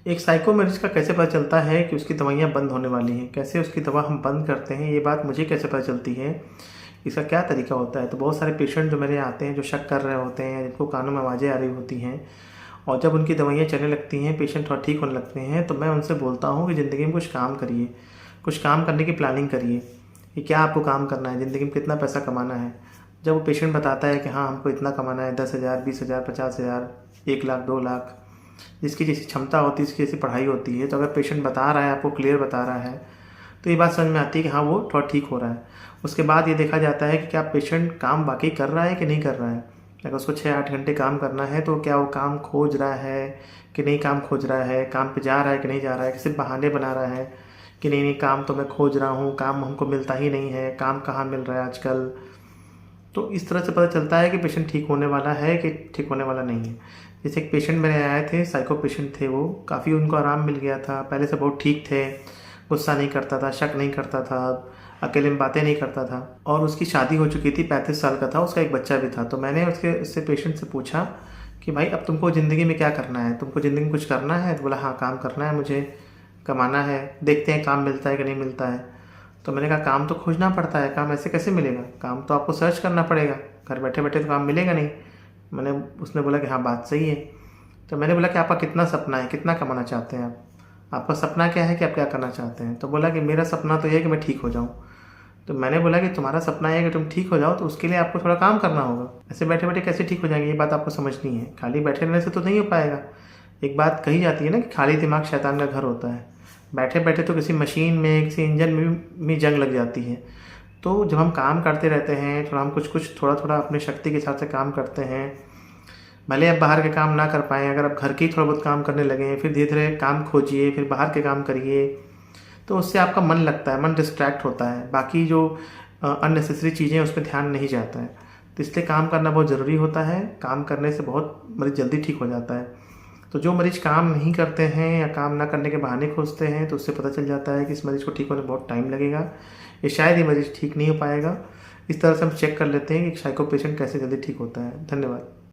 एक साइको मरीज का कैसे पता चलता है कि उसकी दवाइयाँ बंद होने वाली हैं? कैसे उसकी दवा हम बंद करते हैं, ये बात मुझे कैसे पता चलती है? इसका क्या तरीका होता है? तो बहुत सारे पेशेंट जो मेरे आते हैं, जो शक कर रहे होते हैं, जिनको कानों में आवाज़ें आ रही होती हैं और जब उनकी दवाइयाँ चलने लगती हैं, पेशेंट थोड़ा ठीक होने लगते हैं, तो मैं उनसे बोलता हूँ कि ज़िंदगी में कुछ काम करिए, कुछ काम करने की प्लानिंग करिए कि क्या आपको काम करना है, ज़िंदगी में कितना पैसा कमाना है। जब वो पेशेंट बताता है कि हाँ, हमको इतना कमाना है, 10,000, 20,000, 50,000, 1 लाख, 2 लाख, जिसकी जैसी क्षमता होती है, जिसकी जैसी पढ़ाई होती है, तो अगर पेशेंट बता रहा है, आपको क्लियर बता रहा है, तो ये बात समझ में आती है कि हाँ, वो थोड़ा ठीक हो रहा है। उसके बाद ये देखा जाता है कि क्या पेशेंट काम वाकई कर रहा है कि नहीं कर रहा है। अगर उसको 6-8 घंटे काम करना है, तो क्या वो काम खोज रहा है कि नहीं काम खोज रहा है, काम पे जा रहा है कि नहीं जा रहा है, कि सिर्फ बहाने बना रहा है कि नहीं नहीं काम तो मैं खोज रहा हूँ, काम हमको मिलता ही नहीं है, काम कहाँ मिल रहा है आजकल। तो इस तरह से पता चलता है कि पेशेंट ठीक होने वाला है कि ठीक होने वाला नहीं है। जैसे एक पेशेंट मेरे आए थे, साइको पेशेंट थे वो, काफ़ी उनको आराम मिल गया था, पहले से बहुत ठीक थे, गुस्सा नहीं करता था, शक नहीं करता था, अकेले में बातें नहीं करता था और उसकी शादी हो चुकी थी, 35 साल का था, उसका एक बच्चा भी था। तो मैंने उससे पेशेंट से पूछा कि भाई अब तुमको ज़िंदगी में क्या करना है, तुमको ज़िंदगी में कुछ करना है? तो बोला हाँ, काम करना है मुझे, कमाना है, देखते हैं काम मिलता है कि नहीं मिलता है। तो मैंने कहा काम तो खोजना पड़ता है, काम ऐसे कैसे मिलेगा, काम तो आपको सर्च करना पड़ेगा, घर बैठे बैठे तो काम मिलेगा नहीं। मैंने उसने बोला कि हाँ, बात सही है। तो मैंने बोला कि आपका कितना सपना है, कितना कमाना चाहते हैं आप, आपका सपना क्या है कि आप क्या करना चाहते हैं? तो बोला कि मेरा सपना तो ये है कि मैं ठीक हो जाऊँ। तो मैंने बोला कि तुम्हारा सपना है कि तुम ठीक हो जाओ, तो उसके लिए आपको थोड़ा काम करना होगा, ऐसे बैठे बैठे कैसे ठीक हो जाएंगे, ये बात आपको समझनी है, खाली बैठे रहने से तो नहीं हो पाएगा। एक बात कही जाती है ना कि खाली दिमाग शैतान का घर होता है। बैठे बैठे तो किसी मशीन में, किसी इंजन में भी जंग लग जाती है। तो जब हम काम करते रहते हैं, थोड़ा हम कुछ कुछ थोड़ा थोड़ा अपनी शक्ति के हिसाब से काम करते हैं, भले आप बाहर के काम ना कर पाएँ, अगर आप घर के ही थोड़ा बहुत काम करने लगें, फिर धीरे धीरे काम खोजिए, फिर बाहर के काम करिए, तो उससे आपका मन लगता है, मन डिस्ट्रैक्ट होता है, बाकी जो अननेसेसरी चीज़ें हैं उस पर ध्यान नहीं जाता है। तो इसलिए काम करना बहुत ज़रूरी होता है, काम करने से बहुत मरीज़ जल्दी ठीक हो जाता है। तो जो मरीज़ काम नहीं करते हैं या काम ना करने के बहाने खोजते हैं, तो उससे पता चल जाता है कि इस मरीज़ को ठीक होने में बहुत टाइम लगेगा, या शायद ये मरीज़ ठीक नहीं हो पाएगा। इस तरह से हम चेक कर लेते हैं कि साइको पेशेंट कैसे जल्दी ठीक होता है। धन्यवाद।